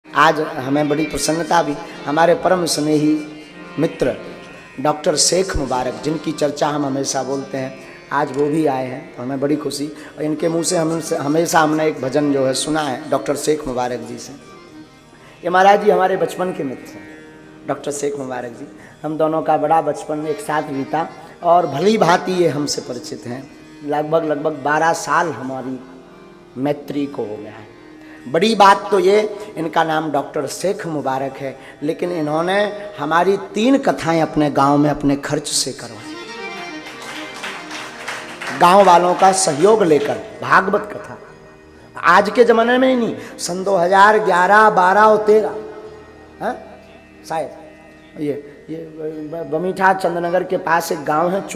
आज हमें बड़ी प्रसन्नता भी, हमारे परम स्नेही मित्र डॉक्टर शेख मुबारक, जिनकी चर्चा हम हमेशा बोलते हैं, आज वो भी आए हैं तो हमें बड़ी खुशी। और इनके मुंह से हमेशा हमने एक भजन जो है सुना है डॉक्टर शेख मुबारक जी से। ये महाराज जी हमारे बचपन के मित्र हैं, डॉक्टर शेख मुबारक जी। हम दोनों का बड़ा बचपन एक साथ बीता और भली भांति ये हमसे परिचित हैं। लगभग 12 साल हमारी मैत्री को हो गया है। बड़ी बात तो ये, इनका नाम डॉक्टर शेख मुबारक है, लेकिन इन्होंने हमारी 3 कथाएं अपने गांव में अपने खर्च से करवाई, गांव वालों का सहयोग लेकर। भागवत कथा आज के जमाने में ही नहीं, सन 2011, 12 और 13 शायद ये बमीठा चंद्रनगर के पास एक गांव है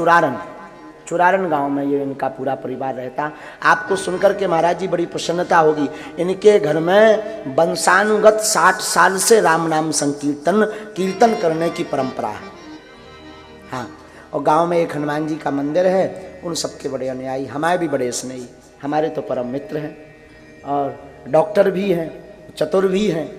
चुरारन गांव में ये इनका पूरा परिवार रहता। आपको सुनकर के महाराज जी बड़ी प्रसन्नता होगी। इनके घर में वंशानुगत 60 साल से राम नाम संकीर्तन कीर्तन करने की परंपरा है। हाँ, और गांव में एक हनुमान जी का मंदिर है। उन सबके बड़े अनुयायी, हमारे भी बड़े स्नेही, हमारे तो परम मित्र हैं और डॉक्टर भी हैं, चतुर भी हैं।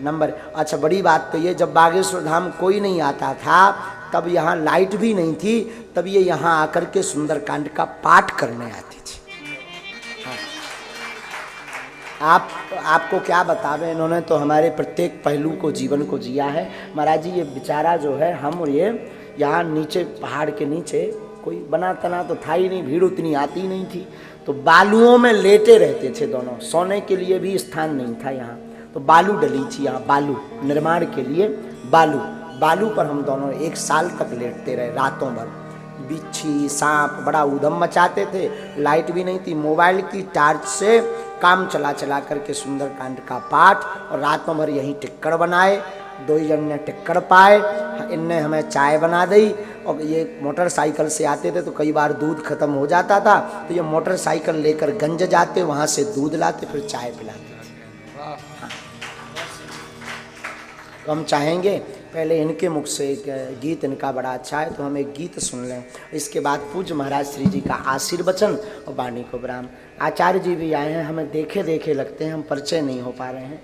नंबर अच्छा, बड़ी बात तो ये, जब बागेश्वर धाम कोई नहीं आता था, तब यहाँ लाइट भी नहीं थी, तब ये यहाँ आकर के सुंदरकांड का पाठ करने आती थी। हाँ। आपको क्या बतावे, इन्होंने तो हमारे प्रत्येक पहलू को, जीवन को जिया है। महाराज जी ये बेचारा जो है, हम और ये यहाँ नीचे पहाड़ के नीचे कोई बना तना तो था ही नहीं, भीड़ उतनी आती नहीं थी, तो बालुओं में लेटे रहते थे दोनों। सोने के लिए भी स्थान नहीं था यहाँ, तो बालू डली थी यहाँ, बालू निर्माण के लिए बालू पर हम दोनों 1 साल तक लेटते रहे, रातों भर। बिच्छी सांप बड़ा उधम मचाते थे, लाइट भी नहीं थी, मोबाइल की टार्च से काम चला करके सुंदरकांड का पाठ, और रातों भर यहीं टिक्कड़ बनाए। 2 जन ने टिक्कड़ पाए, इनने हमें चाय बना दी। और ये मोटरसाइकिल से आते थे तो कई बार दूध खत्म हो जाता था, तो ये मोटरसाइकिल लेकर गंज जाते, वहाँ से दूध लाते, फिर चाय पिलाते। तो हम चाहेंगे पहले इनके मुख से एक गीत, इनका बड़ा अच्छा है, तो हम एक गीत सुन लें। इसके बाद पूज्य महाराज श्री जी का आशीर्वचन और वाणी को विराम। आचार्य जी भी आए हैं, हमें देखे देखे लगते हैं, हम परिचय नहीं हो पा रहे हैं।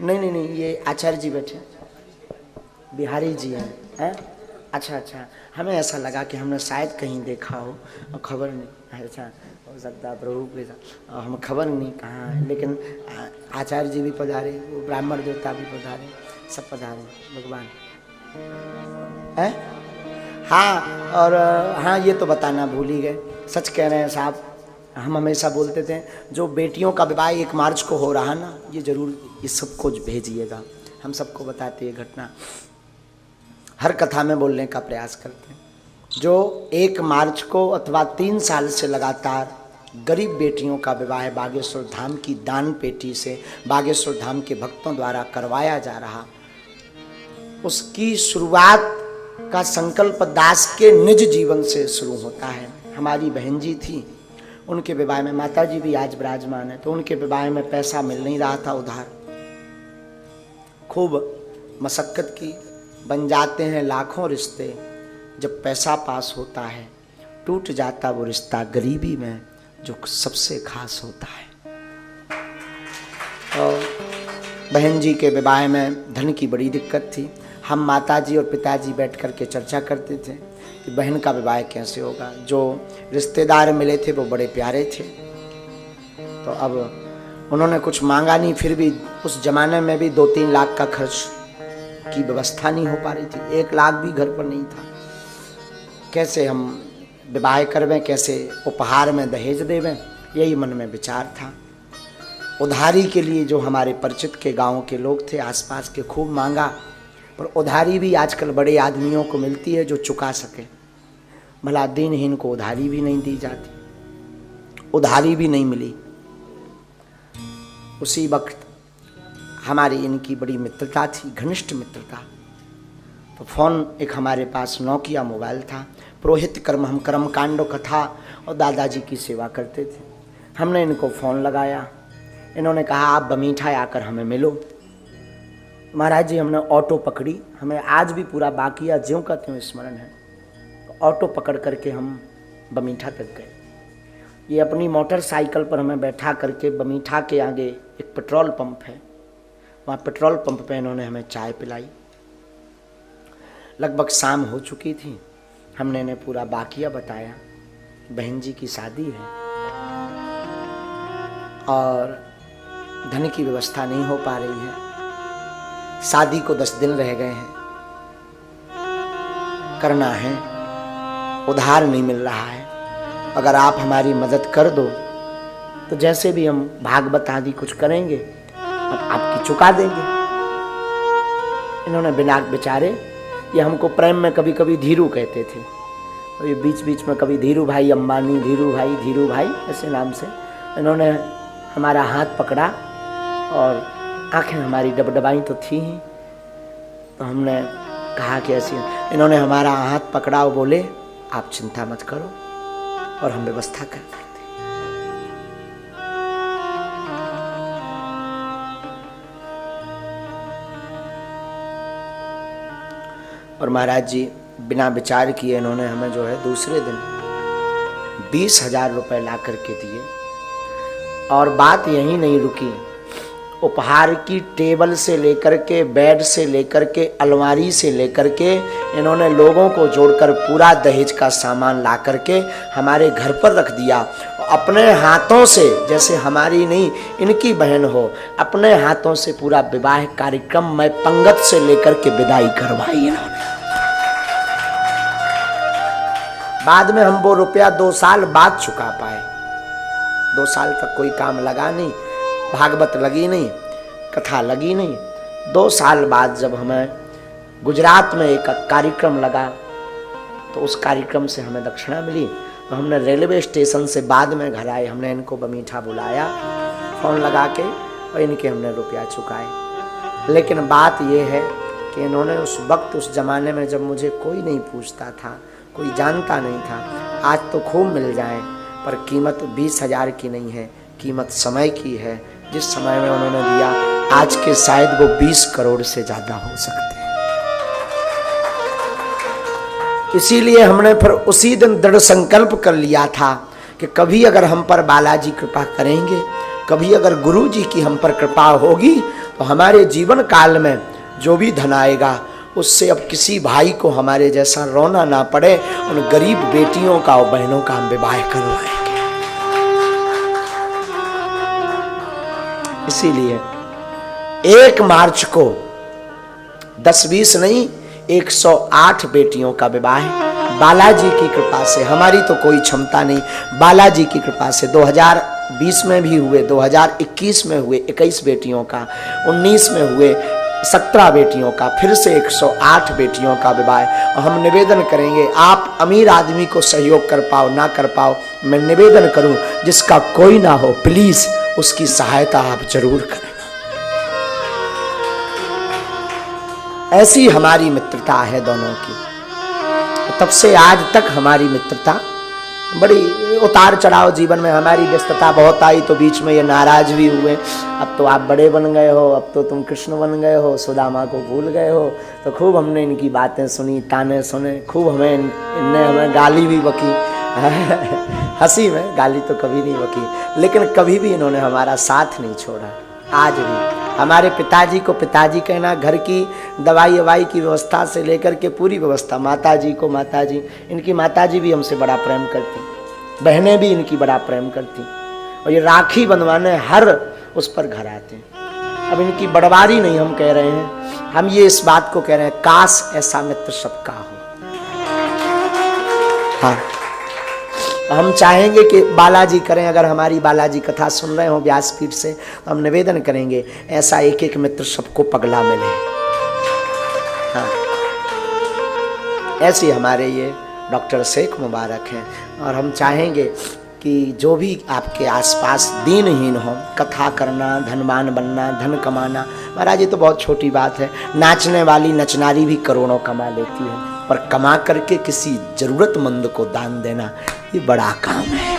नहीं, ये आचार्य जी बैठे, बिहारी जी हैं। अच्छा, हमें ऐसा लगा कि हमने शायद कहीं देखा हो और खबर नहीं। अच्छा, हो सकता प्रभु के साथ हम खबर नहीं कहाँ है, लेकिन आचार्य जी भी पधारे, वो ब्राह्मण देवता भी पधारे, सब पधारे भगवान है। हाँ, और हाँ ये तो बताना भूल ही गए, सच कह रहे हैं साहब। हम हमेशा बोलते थे जो बेटियों का विवाह 1 मार्च को हो रहा ना, ये जरूर इस सबको भेजिएगा, हम सबको बताते ये घटना, हर कथा में बोलने का प्रयास करते हैं। जो 1 मार्च को अथवा 3 साल से लगातार गरीब बेटियों का विवाह बागेश्वर धाम की दान पेटी से बागेश्वर धाम के भक्तों द्वारा करवाया जा रहा, उसकी शुरुआत का संकल्प दास के निज जीवन से शुरू होता है। हमारी बहन जी थी, उनके विवाह में, माता जी भी आज विराजमान है, तो उनके विवाह में पैसा मिल नहीं रहा था उधार, खूब मशक्कत की, बन जाते हैं लाखों रिश्ते, जब पैसा पास होता है टूट जाता वो रिश्ता गरीबी में जो सबसे खास होता है। और बहन जी के विवाह में धन की बड़ी दिक्कत थी। हम माताजी और पिताजी बैठ कर के चर्चा करते थे कि बहन का विवाह कैसे होगा। जो रिश्तेदार मिले थे वो बड़े प्यारे थे, तो अब उन्होंने कुछ मांगा नहीं, फिर भी उस जमाने में भी 2-3 लाख का खर्च की व्यवस्था नहीं हो पा रही थी, 1 लाख भी घर पर नहीं था। कैसे हम विवाह करवें, कैसे उपहार में दहेज देवें, यही मन में विचार था। उधारी के लिए जो हमारे परिचित के गांव के लोग थे आसपास के, खूब मांगा, पर उधारी भी आजकल बड़े आदमियों को मिलती है जो चुका सके, भला दीनहीन को उधारी भी नहीं दी जाती, उधारी भी नहीं मिली। उसी वक्त हमारी इनकी बड़ी मित्रता थी, घनिष्ठ मित्रता। तो फ़ोन एक हमारे पास नोकिया मोबाइल था, पुरोहित कर्म, हम कर्म कांडो कथा और दादाजी की सेवा करते थे। हमने इनको फ़ोन लगाया, इन्होंने कहा आप बमीठा आकर हमें मिलो। महाराज जी हमने ऑटो पकड़ी, हमें आज भी पूरा बाकिया ज्यों का त्यों स्मरण है। तो ऑटो पकड़ करके हम बमीठा तक गए। ये अपनी मोटरसाइकिल पर हमें बैठा करके बमीठा के आगे एक पेट्रोल पंप है, वहाँ पेट्रोल पंप पे इन्होंने हमें चाय पिलाई। लगभग शाम हो चुकी थी। हमने इन्हें पूरा बाकिया बताया, बहन जी की शादी है और धन की व्यवस्था नहीं हो पा रही है, शादी को 10 दिन रह गए हैं, करना है, उधार नहीं मिल रहा है, अगर आप हमारी मदद कर दो तो जैसे भी हम भागवत आदि कुछ करेंगे अब आपकी चुका देंगे। इन्होंने बिना बेचारे, ये हमको प्रेम में कभी कभी धीरू कहते थे, और ये बीच बीच में कभी धीरू भाई अंबानी, धीरू भाई ऐसे नाम से इन्होंने हमारा हाथ पकड़ा और आंखें हमारी डबडबाई तो थी ही, तो हमने कहा कि ऐसी, इन्होंने हमारा हाथ पकड़ा और बोले आप चिंता मत करो और हम व्यवस्था कर देते। और महाराज जी बिना विचार किए इन्होंने हमें जो है दूसरे दिन 20,000 रुपए ला करके दिए। और बात यहीं नहीं रुकी, उपहार की टेबल से लेकर के, बेड से लेकर के, अलमारी से लेकर के इन्होंने लोगों को जोड़कर पूरा दहेज का सामान ला करके हमारे घर पर रख दिया। अपने हाथों से, जैसे हमारी नहीं इनकी बहन हो, अपने हाथों से पूरा विवाह कार्यक्रम में पंगत से लेकर के विदाई करवाई इन्होंने। बाद में हम वो रुपया 2 साल बाद चुका पाए। 2 साल तक कोई काम लगा नहीं, भागवत लगी नहीं, कथा लगी नहीं। 2 साल बाद जब हमें गुजरात में एक कार्यक्रम लगा तो उस कार्यक्रम से हमें दक्षिणा मिली, तो हमने रेलवे स्टेशन से बाद में घर आए, हमने इनको बमीठा बुलाया फ़ोन लगा के और इनके हमने रुपया चुकाए। लेकिन बात यह है कि इन्होंने उस वक्त, उस ज़माने में जब मुझे कोई नहीं पूछता था, कोई जानता नहीं था, आज तो खूब मिल जाए, पर कीमत 20,000 की नहीं है, कीमत समय की है। जिस समय में उन्होंने दिया, आज के शायद वो 20 करोड़ से ज़्यादा हो सकते हैं। इसीलिए हमने फिर उसी दिन दृढ़ संकल्प कर लिया था कि कभी अगर हम पर बालाजी कृपा करेंगे, कभी अगर गुरु जी की हम पर कृपा होगी, तो हमारे जीवन काल में जो भी धन आएगा उससे अब किसी भाई को हमारे जैसा रोना ना पड़े, उन गरीब बेटियों का और बहनों का हम विवाह करवाएंगे। इसीलिए 1 मार्च को 10-20 नहीं 108 बेटियों का विवाह बालाजी की कृपा से, हमारी तो कोई क्षमता नहीं, बालाजी की कृपा से 2020 में भी हुए, 2021 में हुए 21 बेटियों का, 19 में हुए 17 बेटियों का, फिर से 108 बेटियों का विवाह। और हम निवेदन करेंगे, आप अमीर आदमी को सहयोग कर पाओ ना कर पाओ, मैं निवेदन करूं जिसका कोई ना हो, प्लीज उसकी सहायता आप जरूर करें। ऐसी हमारी मित्रता है दोनों की। तब से आज तक हमारी मित्रता, बड़ी उतार चढ़ाव जीवन में हमारी व्यस्तता बहुत आई, तो बीच में ये नाराज भी हुए, अब तो आप बड़े बन गए हो, अब तो तुम कृष्ण बन गए हो, सुदामा को भूल गए हो। तो खूब हमने इनकी बातें सुनी, ताने सुने, खूब इनने हमें गाली भी बकी हंसी में, गाली तो कभी नहीं बकी, लेकिन कभी भी इन्होंने हमारा साथ नहीं छोड़ा। आज भी हमारे पिताजी को पिताजी कहना, घर की दवाई ववाई की व्यवस्था से लेकर के पूरी व्यवस्था, माताजी को माताजी, इनकी माताजी भी हमसे बड़ा प्रेम करती, बहनें भी इनकी बड़ा प्रेम करती, और ये राखी बंधवाने हर उस पर घर आते हैं। अब इनकी बड़वारी नहीं हम कह रहे हैं, हम ये इस बात को कह रहे हैं, काश ऐसा मित्र सबका हो। हाँ, हम चाहेंगे कि बालाजी करें, अगर हमारी बालाजी कथा सुन रहे हो व्यासपीठ से, तो हम निवेदन करेंगे ऐसा एक एक मित्र सबको पगला मिले। हाँ, ऐसे हमारे ये डॉक्टर शेख मुबारक हैं, और हम चाहेंगे कि जो भी आपके आसपास दीनहीन हो, कथा करना, धनवान बनना, धन कमाना, महाराज ये तो बहुत छोटी बात है। नाचने वाली नचनारी भी करोड़ों कमा लेती है, पर कमा करके किसी जरूरतमंद को दान देना ये बड़ा काम है।